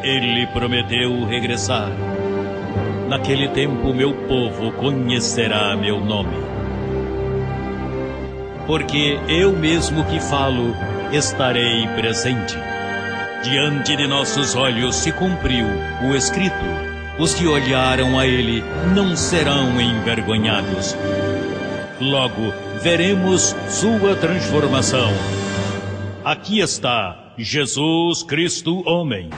Ele prometeu regressar. Naquele tempo meu povo conhecerá meu nome. Porque eu mesmo que falo, estarei presente. Diante de nossos olhos se cumpriu o escrito. Os que olharam a ele não serão envergonhados. Logo veremos sua transformação. Aqui está Jesus Cristo homem.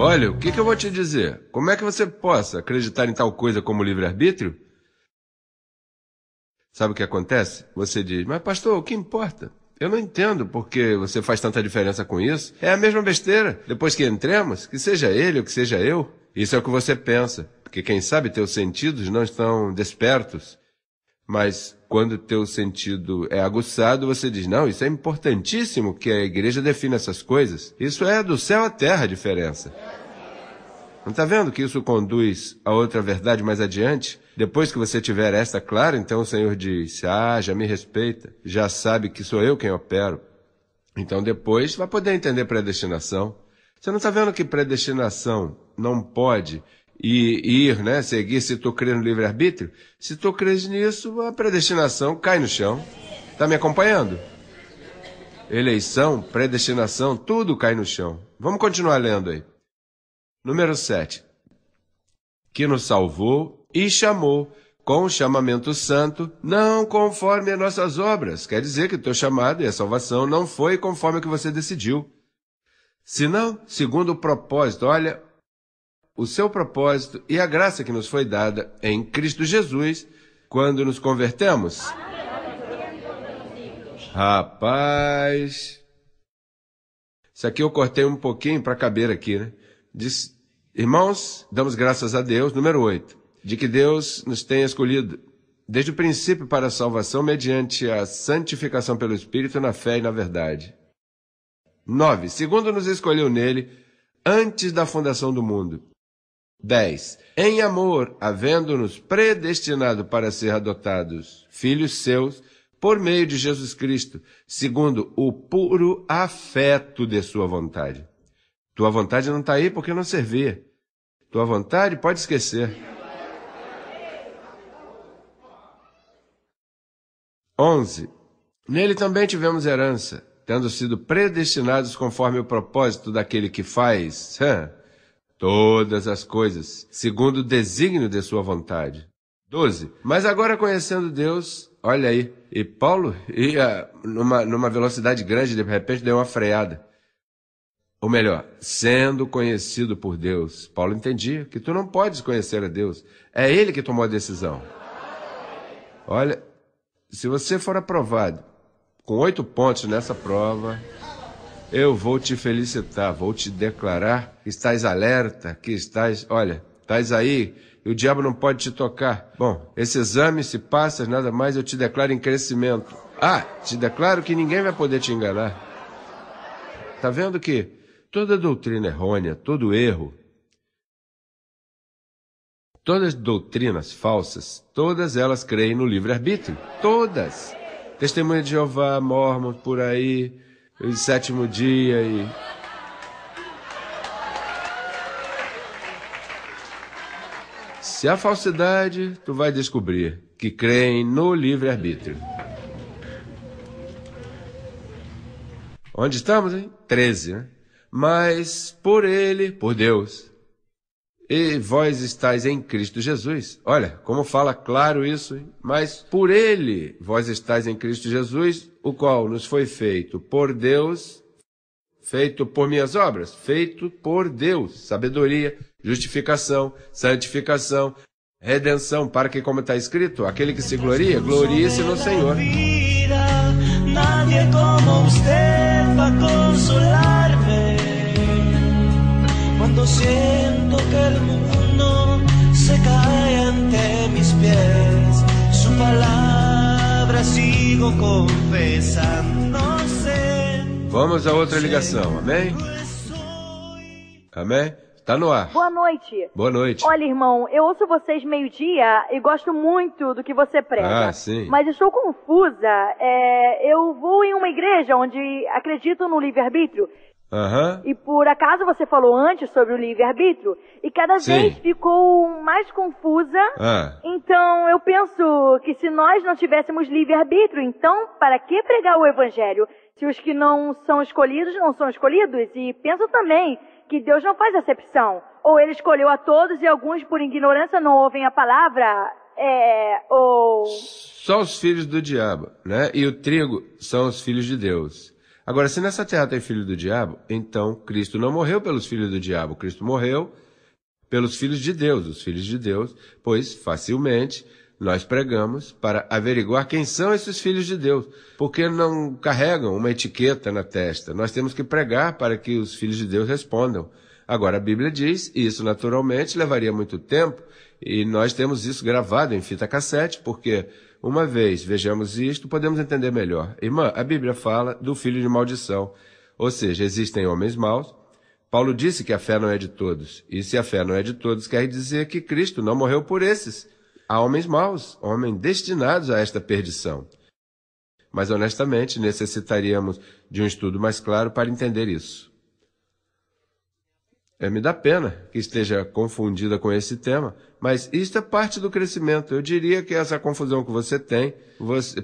Olha, o que eu vou te dizer? Como é que você possa acreditar em tal coisa como livre-arbítrio? Sabe o que acontece? Você diz, mas pastor, o que importa? Eu não entendo porque você faz tanta diferença com isso. É a mesma besteira. Depois que entremos, que seja ele ou que seja eu, isso é o que você pensa. Porque quem sabe teus sentidos não estão despertos. Mas quando teu sentido é aguçado, você diz, não, isso é importantíssimo que a igreja defina essas coisas. Isso é do céu à terra a diferença. Não está vendo que isso conduz a outra verdade mais adiante? Depois que você tiver esta clara, então o Senhor diz, já me respeita, já sabe que sou eu quem opero. Então depois vai poder entender predestinação. Você não está vendo que predestinação não pode seguir se tu crer no livre-arbítrio? Se tu crês nisso, a predestinação cai no chão. Está me acompanhando? Eleição, predestinação, tudo cai no chão. Vamos continuar lendo aí. Número 7. Que nos salvou e chamou com o chamamento santo, não conforme as nossas obras. Quer dizer que o teu chamado e a salvação não foi conforme o que você decidiu, senão segundo o propósito. Olha, o seu propósito e a graça que nos foi dada em Cristo Jesus quando nos convertemos. Rapaz, isso aqui eu cortei um pouquinho para caber aqui, né? Diz, irmãos, damos graças a Deus, número 8, de que Deus nos tenha escolhido desde o princípio para a salvação mediante a santificação pelo Espírito na fé e na verdade. 9, segundo nos escolheu nele antes da fundação do mundo. 10, em amor, havendo-nos predestinado para ser adotados filhos seus por meio de Jesus Cristo, segundo o puro afeto de sua vontade. Tua vontade não está aí porque não servia. Tua vontade pode esquecer. 11. Nele também tivemos herança, tendo sido predestinados conforme o propósito daquele que faz todas as coisas, segundo o desígnio de sua vontade. 12. Mas agora conhecendo Deus, olha aí, e Paulo ia numa velocidade grande, de repente deu uma freada. Ou melhor, sendo conhecido por Deus. Paulo entendia que tu não podes conhecer a Deus. É Ele que tomou a decisão. Olha, se você for aprovado com 8 pontos nessa prova, eu vou te felicitar, vou te declarar que estás alerta, que estás aí e o diabo não pode te tocar. Bom, esse exame, se passas, nada mais eu te declaro em crescimento. Te declaro que ninguém vai poder te enganar. Tá vendo que toda doutrina errônea, todo erro, todas as doutrinas falsas, todas elas creem no livre-arbítrio. Todas. Testemunha de Jeová, Mórmon, por aí, o 7º dia e... Se há falsidade, tu vai descobrir que creem no livre-arbítrio. Onde estamos, hein? 13, né? Mas por ele, por Deus, e vós estáis em Cristo Jesus. Olha, como fala claro isso, hein? Mas por ele, vós estáis em Cristo Jesus, o qual nos foi feito por Deus, feito por minhas obras, feito por Deus, sabedoria, justificação, santificação, redenção, para que, como está escrito, aquele que se gloria, glorie-se no Senhor. Nadie como usted va a consolarme cuando siento que el mundo se cae ante Vamos a outra ligação, amém? Amém? Tá no ar. Boa noite. Boa noite. Olha, irmão, eu ouço vocês meio-dia e gosto muito do que você prega. Ah, sim. Mas estou confusa. Eu vou em uma igreja onde acreditam no livre-arbítrio. Aham. E por acaso você falou antes sobre o livre-arbítrio e cada Sim. vez ficou mais confusa. Ah. Então eu penso que se nós não tivéssemos livre-arbítrio, então para que pregar o evangelho? Se os que não são escolhidos não são escolhidos? E penso também que Deus não faz acepção. Ou Ele escolheu a todos e alguns por ignorância não ouvem a palavra, ou... Só os filhos do diabo, né? E o trigo são os filhos de Deus. Agora, se nessa terra tem filho do diabo, então Cristo não morreu pelos filhos do diabo. Cristo morreu pelos filhos de Deus, os filhos de Deus, pois facilmente nós pregamos para averiguar quem são esses filhos de Deus, porque não carregam uma etiqueta na testa. Nós temos que pregar para que os filhos de Deus respondam. Agora, a Bíblia diz, e isso naturalmente levaria muito tempo, e nós temos isso gravado em fita cassete, porque uma vez vejamos isto, podemos entender melhor. Irmã, a Bíblia fala do filho de maldição, ou seja, existem homens maus. Paulo disse que a fé não é de todos, e se a fé não é de todos, quer dizer que Cristo não morreu por esses. Há homens maus, homens destinados a esta perdição. Mas, honestamente, necessitaríamos de um estudo mais claro para entender isso. Me dá pena que esteja confundida com esse tema, mas isto é parte do crescimento. Eu diria que essa confusão que você tem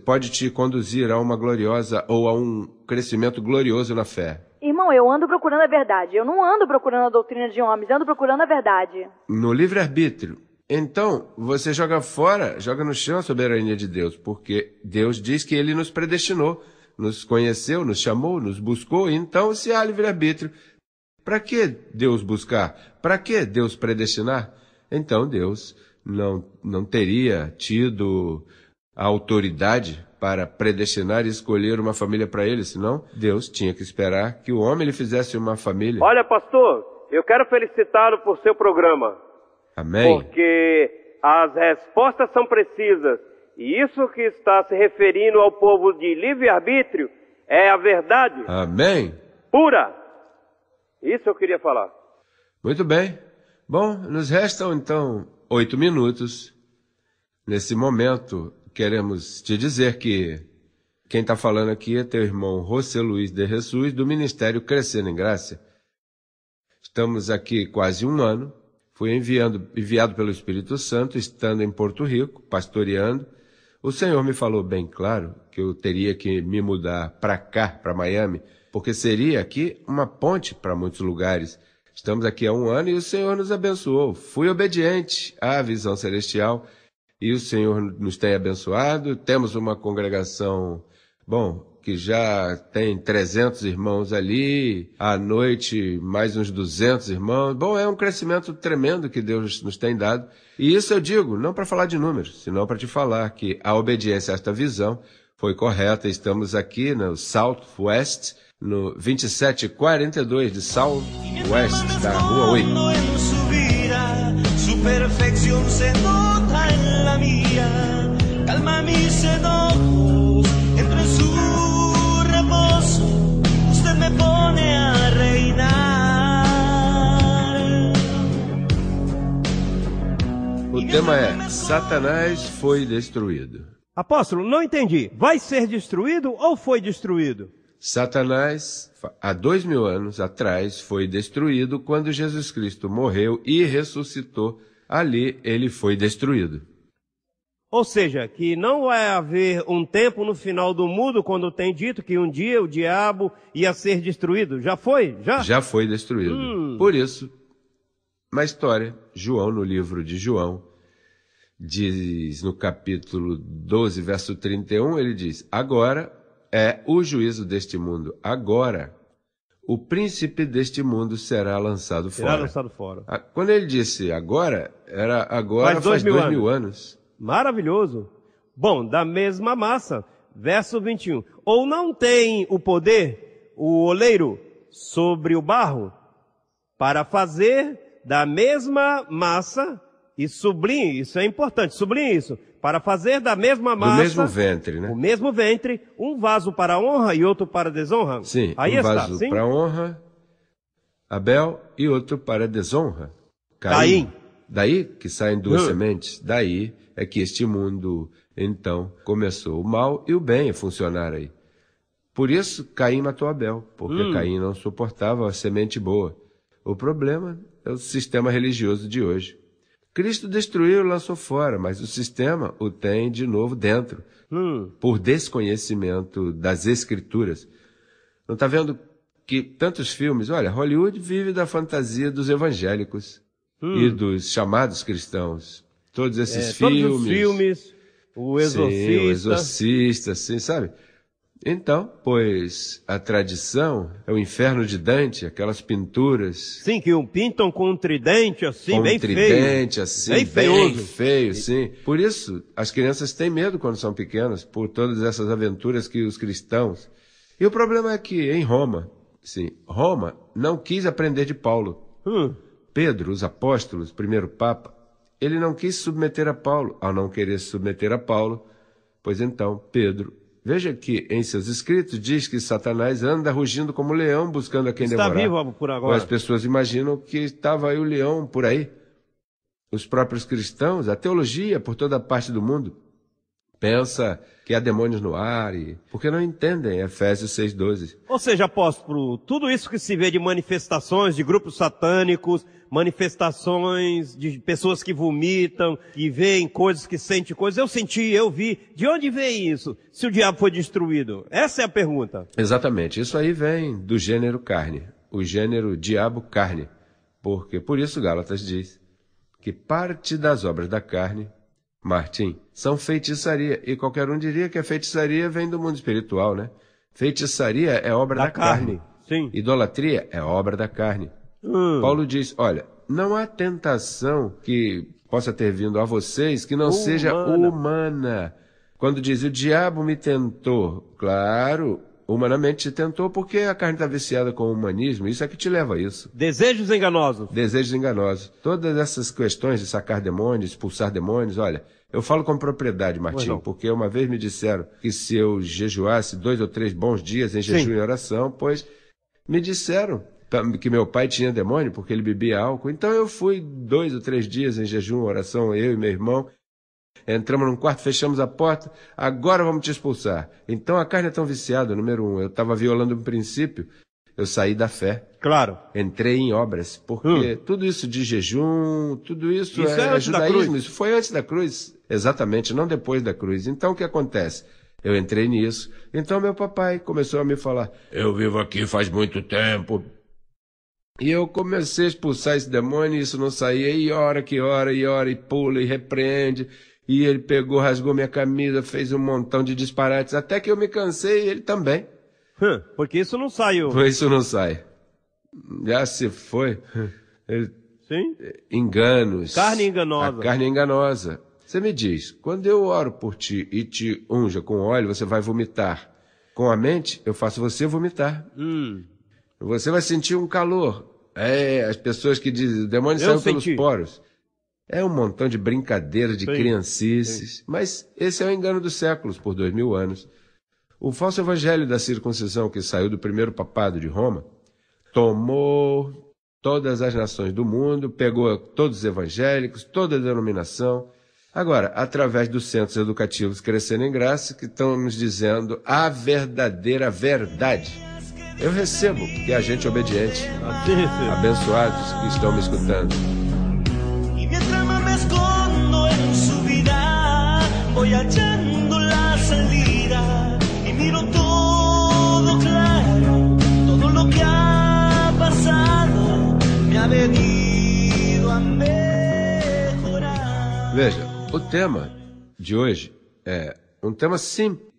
pode te conduzir a uma gloriosa ou a um crescimento glorioso na fé. Irmão, eu ando procurando a verdade. Eu não ando procurando a doutrina de homens, eu ando procurando a verdade. No livre-arbítrio, então, você joga fora, joga no chão a soberania de Deus, porque Deus diz que Ele nos predestinou, nos conheceu, nos chamou, nos buscou. Então, se há livre-arbítrio, para que Deus buscar? Para que Deus predestinar? Então, Deus não teria tido a autoridade para predestinar e escolher uma família para ele, senão Deus tinha que esperar que o homem lhe fizesse uma família. Olha, pastor, eu quero felicitá-lo por seu programa. Amém. Porque as respostas são precisas. E isso que está se referindo ao povo de livre-arbítrio é a verdade. Amém. Pura. Isso eu queria falar. Muito bem. Bom, nos restam então 8 minutos. Nesse momento, queremos te dizer que quem está falando aqui é teu irmão José Luiz de Jesus, do Ministério Crescendo em Graça. Estamos aqui quase um ano. Fui enviado pelo Espírito Santo, estando em Porto Rico, pastoreando. O Senhor me falou bem claro que eu teria que me mudar para cá, para Miami, porque seria aqui uma ponte para muitos lugares. Estamos aqui há um ano e o Senhor nos abençoou. Fui obediente à visão celestial e o Senhor nos tem abençoado. Temos uma congregação, que já tem 300 irmãos ali, à noite mais uns 200 irmãos. É um crescimento tremendo que Deus nos tem dado. E isso eu digo, não para falar de números, senão para te falar que a obediência a esta visão foi correta. Estamos aqui no Southwest, no 2742 de Southwest, da Rua 8. Su perfección se nota en la mía, calma mis enojos, entre su reposo, usted me pone a reinar. O tema é Satanás foi destruído. Apóstolo, não entendi. Vai ser destruído ou foi destruído? Satanás, há 2000 anos atrás, foi destruído quando Jesus Cristo morreu e ressuscitou. Ali ele foi destruído. Ou seja, que não vai haver um tempo no final do mundo quando tem dito que um dia o diabo ia ser destruído. Já foi? Já foi destruído. Por isso, na história, João, no livro de João, diz no capítulo 12, verso 31, ele diz: agora é o juízo deste mundo. Agora, o príncipe deste mundo será lançado fora. Quando ele disse agora, era agora faz 2000 anos. Maravilhoso. Bom, da mesma massa, verso 21. Ou não tem o poder, o oleiro, sobre o barro, para fazer da mesma massa E sublinhe, isso é importante, sublinhe isso. Para fazer da mesma massa... Do mesmo ventre, né? O mesmo ventre, um vaso para a honra e outro para a desonra. Sim, aí um está, vaso sim? para honra, Abel, e outro para a desonra, Caim. Daí que saem duas sementes. Daí é que este mundo, então, começou o mal e o bem a funcionar aí. Por isso, Caim matou Abel, porque Caim não suportava a semente boa. O problema é o sistema religioso de hoje. Cristo destruiu e lançou fora, mas o sistema o tem de novo dentro, por desconhecimento das Escrituras. Não está vendo que tantos filmes... Olha, Hollywood vive da fantasia dos evangélicos e dos chamados cristãos. Todos esses filmes... Todos os filmes, o Exorcista... Sim, o Exorcista, sim, sabe? Então, pois a tradição é o inferno de Dante, aquelas pinturas... Sim, que pintam com um tridente assim, com bem um tridente, feio. assim, bem feioso. feio, sim. Por isso, as crianças têm medo quando são pequenas, por todas essas aventuras que os cristãos... E o problema é que em Roma, sim, Roma não quis aprender de Paulo. Pedro, os apóstolos, primeiro papa, ele não quis submeter a Paulo. Ao não querer submeter a Paulo, pois então Pedro... Veja que em seus escritos diz que Satanás anda rugindo como leão buscando a quem Está devorar. vivo por agora. As pessoas imaginam que estava aí o leão por aí. Os próprios cristãos, a teologia por toda parte do mundo, pensa que há demônios no ar, porque não entendem Efésios 6,12. Ou seja, apóstolo, tudo isso que se vê de manifestações de grupos satânicos, manifestações de pessoas que vomitam, que veem coisas, que sentem coisas. Eu senti, eu vi. De onde vem isso? Se o diabo foi destruído? Essa é a pergunta. Exatamente. Isso aí vem do gênero carne. O gênero diabo-carne. Porque, por isso, Gálatas diz que parte das obras da carne, Martim, são feitiçaria. E qualquer um diria que a feitiçaria vem do mundo espiritual, né? Feitiçaria é obra da carne. Sim. Idolatria é obra da carne. Paulo diz, olha, não há tentação que possa ter vindo a vocês que não seja humana. Quando diz, o diabo me tentou, claro, humanamente te tentou porque a carne está viciada com o humanismo, isso é que te leva a isso. Desejos enganosos. Desejos enganosos. Todas essas questões de sacar demônios, expulsar demônios, olha, eu falo com propriedade, Martim, porque uma vez me disseram que se eu jejuasse 2 ou 3 bons dias em jejum e oração, pois me disseram que meu pai tinha demônio porque ele bebia álcool. Então eu fui 2 ou 3 dias em jejum, oração, eu e meu irmão. Entramos num quarto, fechamos a porta. Agora vamos te expulsar. Então a carne é tão viciada, número 1. Eu estava violando um princípio. Eu saí da fé. Claro. Entrei em obras. Porque tudo isso de jejum, tudo isso é judaísmo. Isso foi antes da cruz. Exatamente, não depois da cruz. Então o que acontece? Eu entrei nisso. Então meu papai começou a me falar, eu vivo aqui faz muito tempo. E eu comecei a expulsar esse demônio e isso não saía. E ora, e pula, e repreende. E ele pegou, rasgou minha camisa, fez um montão de disparates. Até que eu me cansei e ele também. Porque isso não saiu. Isso não sai. Já se foi. Sim? Enganos. Carne enganosa. A carne enganosa. Você me diz, quando eu oro por ti e te unja com óleo, você vai vomitar. Com a mente, eu faço você vomitar. Você vai sentir um calor. As pessoas que dizem, o demônio saiu pelos poros. É um montão de brincadeira, de criancices. Mas esse é o engano dos séculos, por 2000 anos. O falso evangelho da circuncisão que saiu do primeiro papado de Roma, tomou todas as nações do mundo, pegou todos os evangélicos, toda a denominação. Agora, através dos centros educativos Crescendo em Graça, que estão nos dizendo a verdadeira verdade. Eu recebo que é gente obediente, abençoados que estão me escutando. Y mientras más me escondo en su vida, voy hallando la salida y miro todo claro, todo lo que ha pasado me ha venido a mejorar. Veja, o tema de hoje é um tema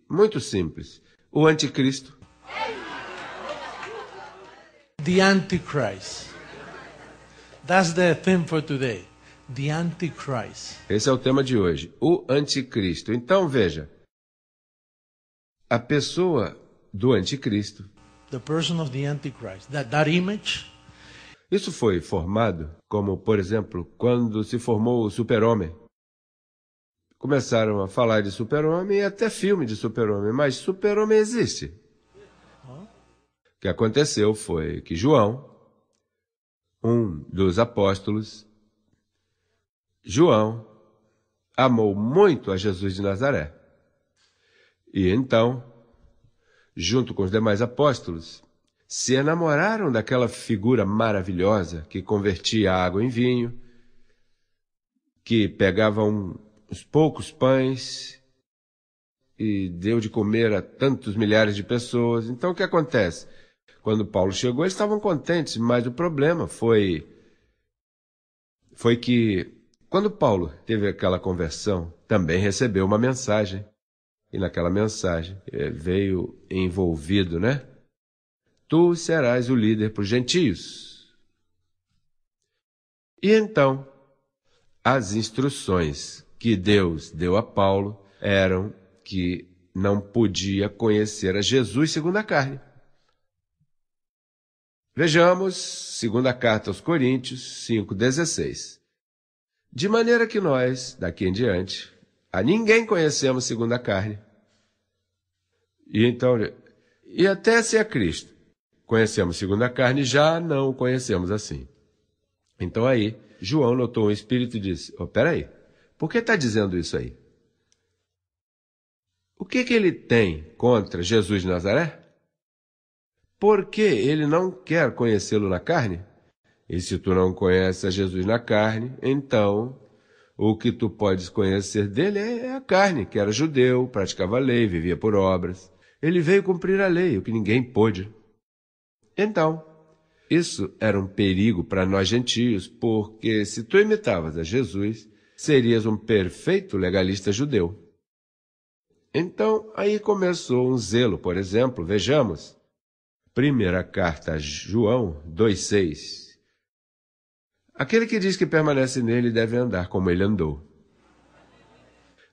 muito simples. O anticristo. The Antichrist. That's the theme for today. The Antichrist. Esse é o tema de hoje, o anticristo. Então, veja, a pessoa do anticristo. The person of the Antichrist. That image. Isso foi formado, como, por exemplo, quando se formou o Super-Homem. Começaram a falar de Super-Homem e até filme de Super-Homem, mas Super-Homem existe. O que aconteceu foi que João, um dos apóstolos, João, amou muito a Jesus de Nazaré. E então, junto com os demais apóstolos, se enamoraram daquela figura maravilhosa que convertia a água em vinho, que pegava uns poucos pães e deu de comer a tantos milhares de pessoas. Então o que acontece? Quando Paulo chegou, eles estavam contentes, mas o problema foi que quando Paulo teve aquela conversão, também recebeu uma mensagem. E naquela mensagem veio envolvido, né? Tu serás o líder para os gentios. E então, as instruções que Deus deu a Paulo eram que não podia conhecer a Jesus segundo a carne. Vejamos, segunda carta aos Coríntios 5,16. De maneira que nós, daqui em diante, a ninguém conhecemos segundo a carne. E até se a Cristo conhecemos segundo a carne, já não o conhecemos assim. Então aí, João notou um espírito e disse, peraí, por que está dizendo isso aí? O que ele tem contra Jesus de Nazaré? Por que ele não quer conhecê-lo na carne? E se tu não conheces a Jesus na carne, então o que tu podes conhecer dele é a carne, que era judeu, praticava a lei, vivia por obras. Ele veio cumprir a lei, o que ninguém pôde. Então, isso era um perigo para nós gentios, porque se tu imitavas a Jesus, serias um perfeito legalista judeu. Então, aí começou um zelo, por exemplo, vejamos, primeira carta a João 2,6. Aquele que diz que permanece nele deve andar como ele andou.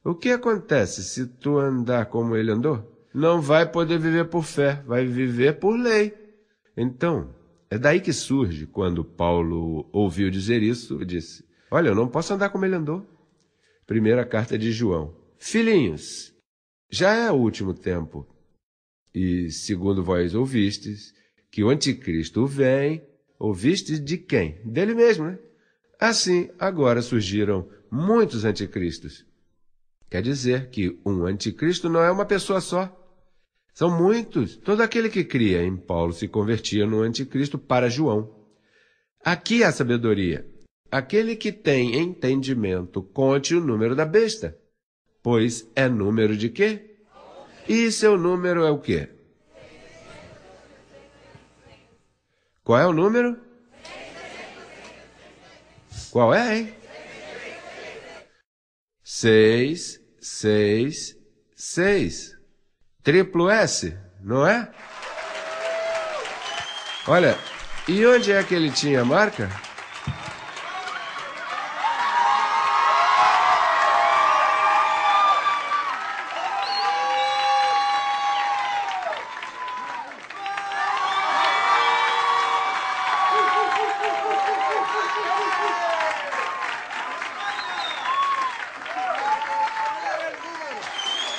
O que acontece se tu andar como ele andou? Não vai poder viver por fé, vai viver por lei. Então, é daí que surge, quando Paulo ouviu dizer isso, disse, olha, eu não posso andar como ele andou. Primeira carta de João. Filhinhos, já é o último tempo. E, segundo vós ouvistes, que o anticristo vem, ouvistes de quem? Dele mesmo, né? Assim, agora surgiram muitos anticristos. Quer dizer que um anticristo não é uma pessoa só. São muitos. Todo aquele que cria em Paulo se convertia no anticristo para João. Aqui há sabedoria. Aquele que tem entendimento, conte o número da besta. Pois é número de quê? E seu número é o quê? Qual é o número? Qual é, hein? 6, 6, 6. Triplo S, não é? Olha, e onde é que ele tinha a marca?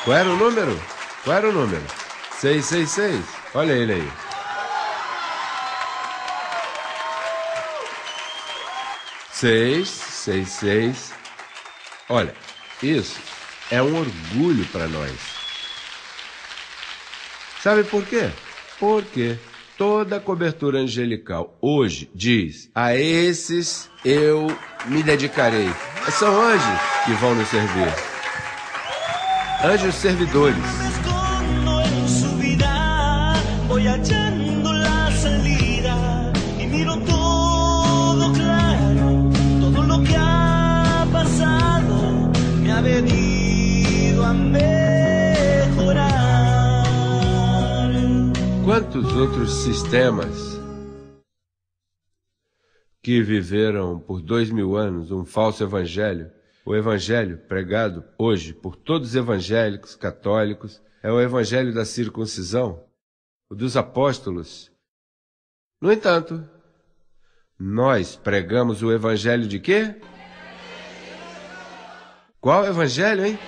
Qual era o número? Qual era o número? 666. Olha ele aí. Seis, 6, 6. Olha, isso é um orgulho para nós. Sabe por quê? Porque toda a cobertura angelical hoje diz, a esses eu me dedicarei. São anjos que vão nos servir. Anjos servidores. escondo en su vida, voy hallando la salida y miro todo claro, todo lo que ha pasado me ha venido a mejorar. Quantos outros sistemas que viveram por 2000 anos um falso evangelho? O evangelho pregado hoje por todos os evangélicos católicos é o evangelho da circuncisão, o dos apóstolos. No entanto, Nós pregamos o evangelho de quê? Qual evangelho, hein?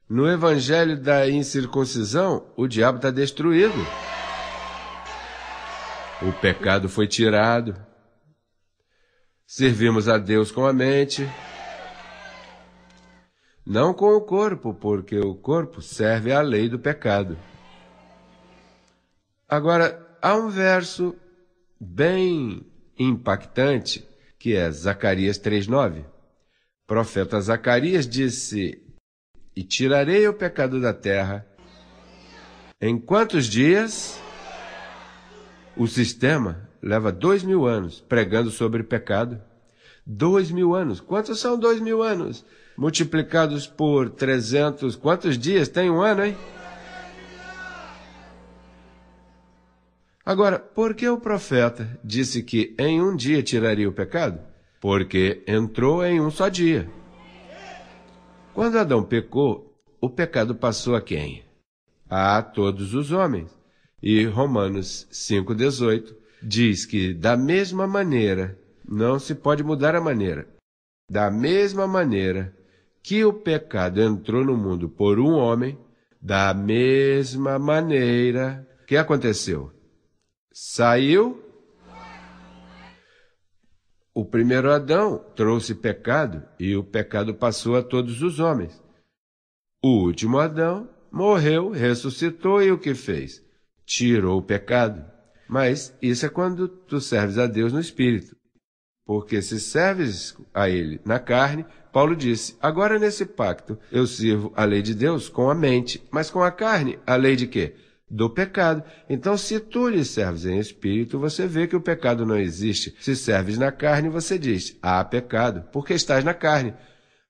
No evangelho da incircuncisão, o diabo está destruído. O pecado foi tirado. Servimos a Deus com a mente, não com o corpo, porque o corpo serve à lei do pecado. Agora, há um verso bem impactante, que é Zacarias 3:9. O profeta Zacarias disse: "E tirarei o pecado da terra." Em quantos dias? O sistema leva 2000 anos pregando sobre pecado. 2000 anos. Quantos são 2000 anos? Multiplicados por 300. Quantos dias tem um ano, hein? Agora, por que o profeta disse que em um dia tiraria o pecado? Porque entrou em um só dia. Quando Adão pecou, o pecado passou a quem? A todos os homens. E Romanos 5:18 diz que da mesma maneira, não se pode mudar a maneira, da mesma maneira que o pecado entrou no mundo por um homem, da mesma maneira, o que aconteceu? Saiu. O primeiro Adão trouxe pecado e o pecado passou a todos os homens. O último Adão morreu, ressuscitou e o que fez? Tirou o pecado. Mas isso é quando tu serves a Deus no Espírito. Porque se serves a Ele na carne, Paulo disse, agora nesse pacto eu sirvo a lei de Deus com a mente, mas com a carne, a lei de quê? Do pecado. Então, se tu lhe serves em espírito, você vê que o pecado não existe. Se serves na carne, você diz, há pecado, porque estás na carne.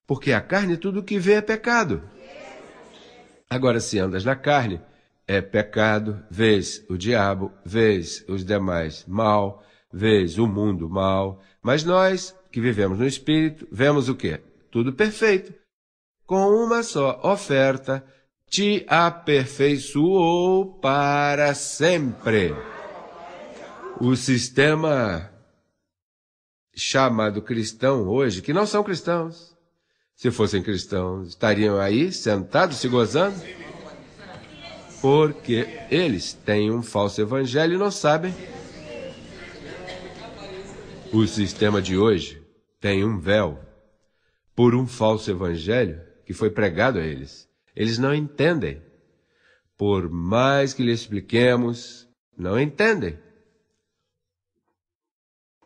Porque a carne, tudo que vê é pecado. Agora, se andas na carne, é pecado, vês o diabo, vês os demais mal, vês o mundo mal. Mas nós, que vivemos no espírito, vemos o quê? Tudo perfeito. Com uma só oferta, te aperfeiçoou para sempre. O sistema chamado cristão hoje, que não são cristãos, se fossem cristãos, estariam aí sentados se gozando, porque eles têm um falso evangelho e não sabem. O sistema de hoje tem um véu por um falso evangelho que foi pregado a eles. Eles não entendem. Por mais que lhe expliquemos, não entendem.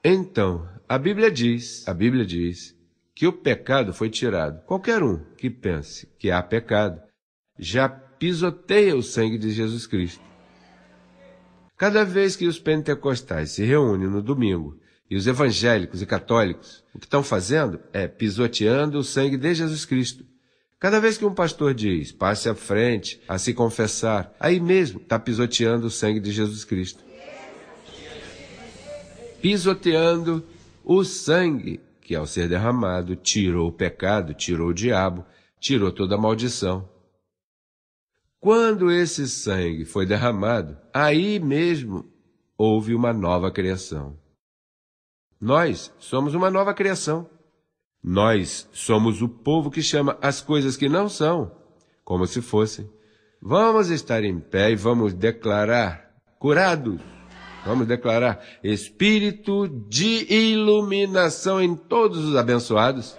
Então, a Bíblia diz que o pecado foi tirado. Qualquer um que pense que há pecado, já pisoteia o sangue de Jesus Cristo. Cada vez que os pentecostais se reúnem no domingo, e os evangélicos e católicos, o que estão fazendo é pisoteando o sangue de Jesus Cristo. Cada vez que um pastor diz, passe à frente a se confessar, aí mesmo está pisoteando o sangue de Jesus Cristo. Pisoteando o sangue que, ao ser derramado, tirou o pecado, tirou o diabo, tirou toda a maldição. Quando esse sangue foi derramado, aí mesmo houve uma nova criação. Nós somos uma nova criação. Nós somos o povo que chama as coisas que não são, como se fossem. Vamos estar em pé e vamos declarar, curados, vamos declarar espírito de iluminação em todos os abençoados.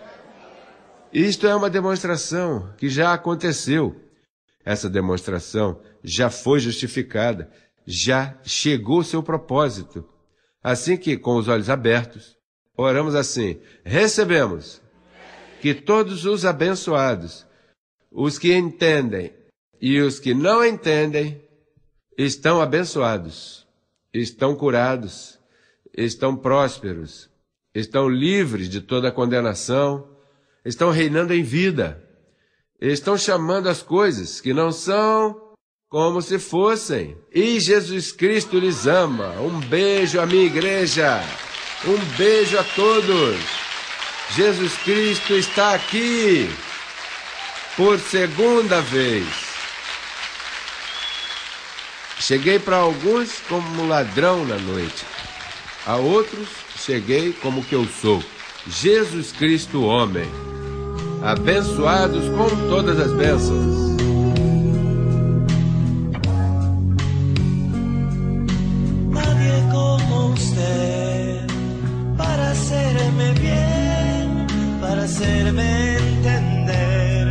Isto é uma demonstração que já aconteceu. Essa demonstração já foi justificada, já chegou ao seu propósito. Assim que, com os olhos abertos, oramos assim, recebemos que todos os abençoados, os que entendem e os que não entendem, estão abençoados, estão curados, estão prósperos, estão livres de toda condenação, estão reinando em vida, estão chamando as coisas que não são como se fossem. E Jesus Cristo lhes ama. Um beijo à minha igreja. Um beijo a todos. Jesus Cristo está aqui por segunda vez. Cheguei para alguns como ladrão na noite. A outros cheguei como que eu sou, Jesus Cristo homem, abençoados com todas as bênçãos. Nadie como usted para hacerme bien, para hacerme entender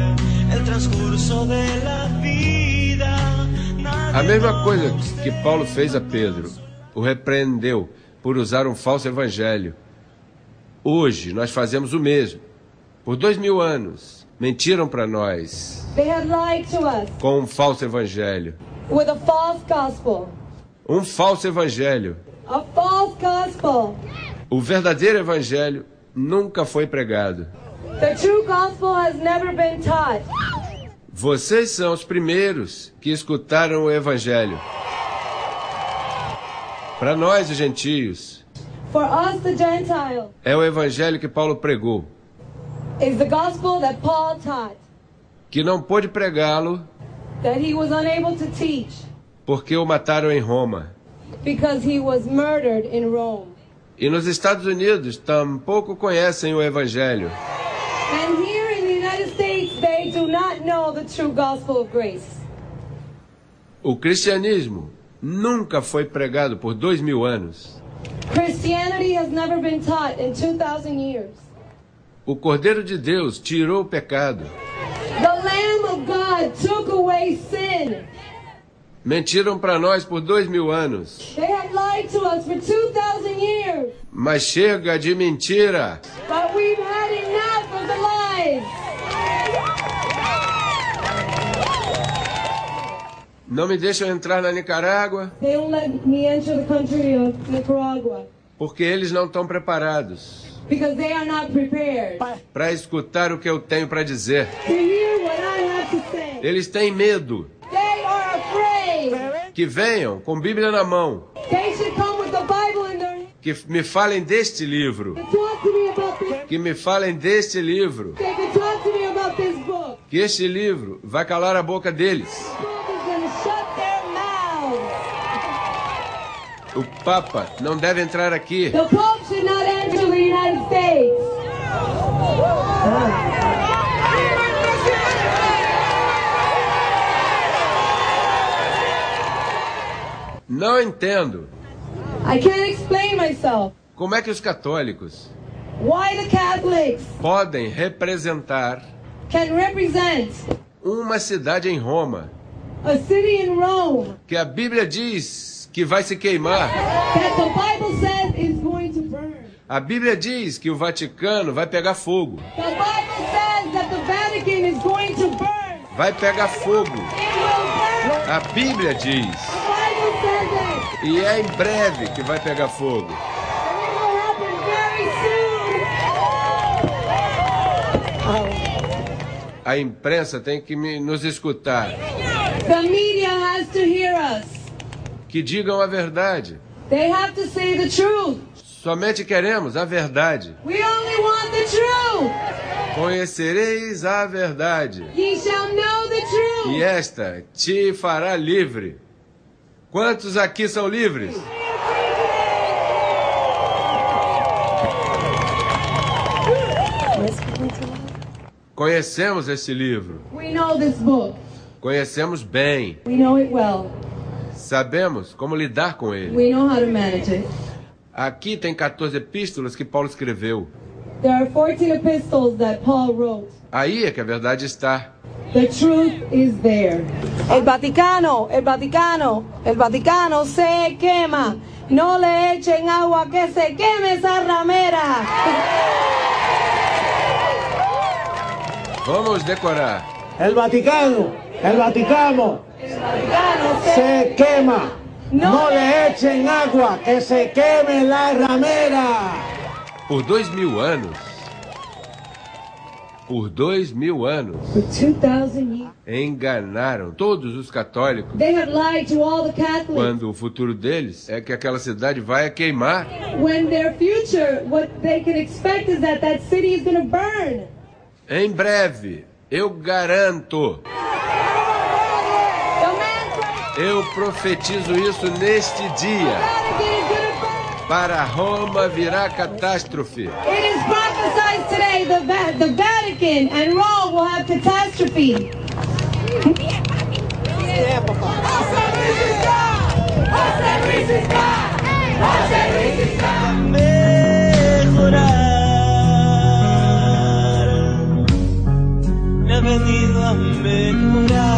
el transcurso de la vida. A mesma coisa que Paulo fez a Pedro, o repreendeu por usar um falso evangelho. Hoje nós fazemos o mesmo. Por 2000 anos, mentiram para nós They had lied to us com um falso evangelho. with a false gospel. Um falso evangelho. A false gospel. O verdadeiro evangelho nunca foi pregado. The true gospel has never been taught. Vocês são os primeiros que escutaram o evangelho. Para nós, os gentios, For us, the Gentiles, é o evangelho que Paulo pregou, is the gospel that Paul taught, que não pôde pregá-lo that he was unable to teach porque o mataram em Roma. because he was murdered in Rome. E nos Estados Unidos tampouco conhecem o evangelho. And here in the United States, they do not know the true gospel of grace. O cristianismo nunca foi pregado por 2000 anos. Christianity has never been taught in 2,000 years. O Cordeiro de Deus tirou o pecado. The Lamb of God took away sin. Mentiram para nós por 2000 anos. They have lied to us for 2,000 years. Mas chega de mentira. But we've had enough of the lies. Não me deixam entrar na Nicarágua They won't let me enter the country of Nicaragua porque eles não estão preparados because they are not prepared para escutar o que eu tenho para dizer. to hear what I have to say. Eles têm medo They are afraid. que venham com Bíblia na mão, They should come with the Bible in their hand que me falem deste livro, and talk to me about this. que me falem deste livro, They can talk to me about this book. que este livro vai calar a boca deles. This book is going to shut their mouths. O Papa não deve entrar aqui. The Pope should not enter the United States. Não entendo I can't explain myself. como é que os católicos Why the Catholics podem representar can represent uma cidade em Roma a city in Rome que a Bíblia diz que vai se queimar. that the Bible says is going to burn. A Bíblia diz que o Vaticano vai pegar fogo. The Bible says that the Vatican is going to burn. Vai pegar fogo. It will burn. A Bíblia diz. The Bible says it. E é em breve que vai pegar fogo. And it will happen very soon. A imprensa tem que nos escutar. The media has to hear us. Que digam a verdade. They have to say the truth. Somente queremos a verdade. We only want the truth. Conhecereis a verdade. Ye shall know the truth. E esta te fará livre. Quantos aqui são livres? Conhecemos esse livro. We know this book. Conhecemos bem. We know it well. Sabemos como lidar com ele. We know how to manage it. Aqui tem 14 epístolas que Paulo escreveu. There are 14 epistles that Paul wrote. Aí é que a verdade está. The truth is there. El Vaticano se quema. No le echen agua que se queme esa ramera. Vamos decorar. El Vaticano se quema. No le echen agua, que se queme la ramera. Por 2000 anos. Por 2000 anos. For 2,000 years. Enganaram todos os católicos. They have lied to all the Catholics. Quando o futuro deles é que aquela cidade vai queimar. When their future, what they can expect is that that city is going to burn. Em breve, eu garanto. The man Christ Eu profetizo isso neste dia. Vatican is going to burn. Para Roma virá catástrofe. It is prophesied today the Vatican and Rome will have catastrophe. Mejorar, me ha venido a mejorar.